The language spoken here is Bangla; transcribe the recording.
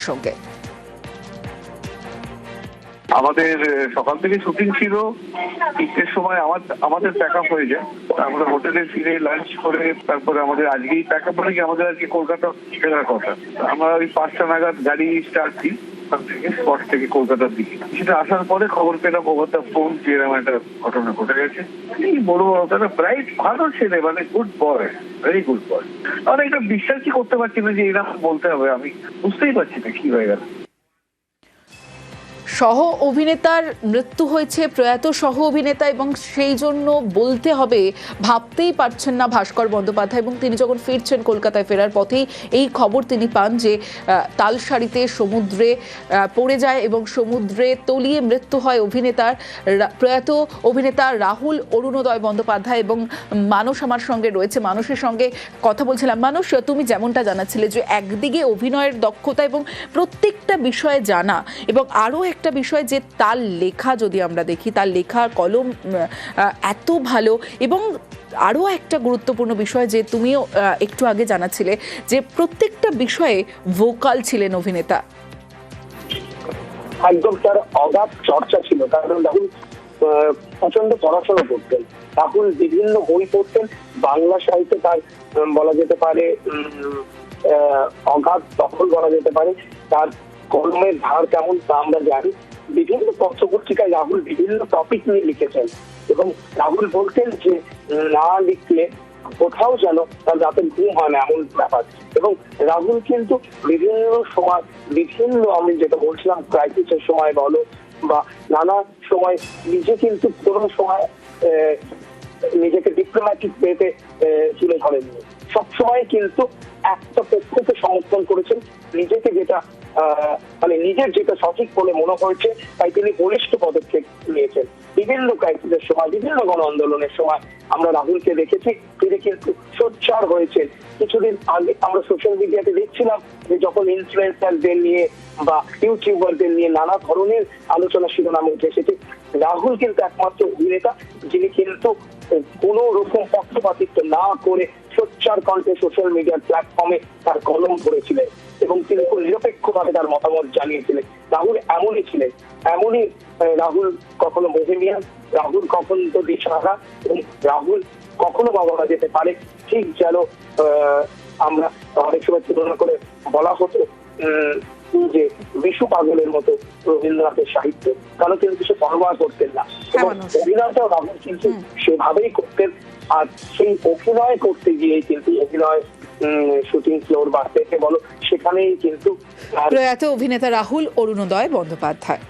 সঙ্গে। আমাদের সকাল থেকে শুটিং ছিল, 3টের সময় আমাদের প্যাক আপ হয়ে যায়। আমরা হোটেলে ফিরে লাঞ্চ করে তারপরে আমাদের আজকেই প্যাক আপ হয়ে গিয়ে আমাদের আজকে কলকাতা ফেরার কথা। আমরা ওই 5টা নাগাদ গাড়ি স্টার্ট দিই স্পট থেকে কলকাতার দিকে। সেটা আসার পরে খবর পেলাম ওভারটা ফোন যে এরকম একটা ঘটনা ঘটে গেছে। এই বলবো তারা প্রায় ভালো ছেলে, মানে good boy, very good boy. আমরা এটা বিশ্বাসই করতে পারছি না যে এরকম বলতে হবে, আমি বুঝতেই পারছি না কি হয়ে গেল। সহ অভিনেতার মৃত্যু হয়েছে, প্রয়াত সহ অভিনেতা, এবং সেই জন্য বলতে হবে ভাবতেই পারছেন না ভাস্কর বন্দ্যোপাধ্যায়। এবং তিনি যখন ফিরছেন কলকাতায় ফেরার পথেই এই খবর তিনি পান যে তালসারিতে সমুদ্রে পড়ে যায় এবং সমুদ্রে তলিয়ে মৃত্যু হয় অভিনেতার, প্রয়াত অভিনেতা রাহুল অরুণোদয় বন্দ্যোপাধ্যায়। এবং মানুষ আমার সঙ্গে রয়েছে, মানুষের সঙ্গে কথা বলছিলাম। মানুষ, তুমি যেমনটা জানাচ্ছিলে যে একদিকে অভিনয়ের দক্ষতা এবং প্রত্যেকটা বিষয়ে জানা, এবং আরও একটা বিষয় যে তার লেখা যদি আমরা দেখি, তার লেখা কলম এত ভালো। এবং আরও একটা গুরুত্বপূর্ণ বিষয় যে তুমিও একটু আগে জানাচ্ছিলে যে প্রত্যেকটা বিষয়ে ভোকাল ছিলেন অভিনেতা। একদম তার অগাধ চর্চা ছিল, কারণ রাহুল প্রচন্ড পড়াশোনা করতেন। রাহুল বিভিন্ন বই পড়তেন। বাংলা সাহিত্যে তার বলা যেতে পারে অগাধ দখল বলা যেতে পারে। তার কলমের ধার কেমন তা আমরা জানি। বিভিন্ন পত্রপত্রিকায় রাহুল বিভিন্ন টপিক নিয়ে লিখেছেন, এবং রাহুল বলতেন যে না লিখলে কোথাও যেন তার রাতে ঘুম হয় না, এমন ব্যাপার। এবং রাহুল কিন্তু বিভিন্ন সময় বিভিন্ন, আমি যেটা বলছিলাম ক্রাইসিসের সময় বলো বা নানা সময়, নিজে কিন্তু কোনো সময় নিজেকে ডিপ্লোম্যাটিক ওয়েতে তুলে ধরেননি। সবসময় কিন্তু একটা পক্ষকে সমর্থন করেছেন, নিজেকে যেটা মানে নিজের যেটা সঠিক বলে মনে হয়েছে তাই তিনি বলিষ্ঠ পদক্ষেপ নিয়েছেন। বিভিন্ন ক্রাইসিসের সময়, বিভিন্ন গণ আন্দোলনের সময় আমরা রাহুলকে দেখেছি তিনি কিন্তু সোচ্চার হয়েছেন। কিছুদিন আগে আমরা সোশ্যাল মিডিয়াতে দেখছিলাম যে যখন ইনফ্লুয়েন্সারদের নিয়ে বা ইউটিউবারদের নিয়ে নানা ধরনের আলোচনা শিরোনাম উঠে এসেছে, রাহুল কিন্তু একমাত্র অভিনেতা যিনি কিন্তু কোনো রকম পক্ষপাতিত্ব না করে সোচ্চার কণ্ঠে সোশ্যাল মিডিয়ার প্ল্যাটফর্মে তার কলম ধরেছিলেন এবং তিনি নিরপেক্ষভাবে তার মতামত জানিয়েছিলেন। রাহুল এমনই ছিলেন, এমনই রাহুল কখনো বোহেমিয়ান, রাহুল কখনো তো দিশাহারা, এবং রাহুল কখনো বা বলা যেতে পারে ঠিক যেন আমরা অনেক সময় তুলনা করে বলা হতো যে বিশু পাগলের মতো রবীন্দ্রনাথের সাহিত্য, কারণ কিন্তু সে পরোয়া করতেন না। এবং অভিনয়টাও রাহুল কিন্তু সেভাবেই করতেন। আর সেই অভিনয় করতে গিয়ে কিন্তু অভিনয় শুটিং ফ্লোর বা থেকে বলো সেখানেই কিন্তু প্রয়াত অভিনেতা রাহুল অরুণোদয় বন্দ্যোপাধ্যায়।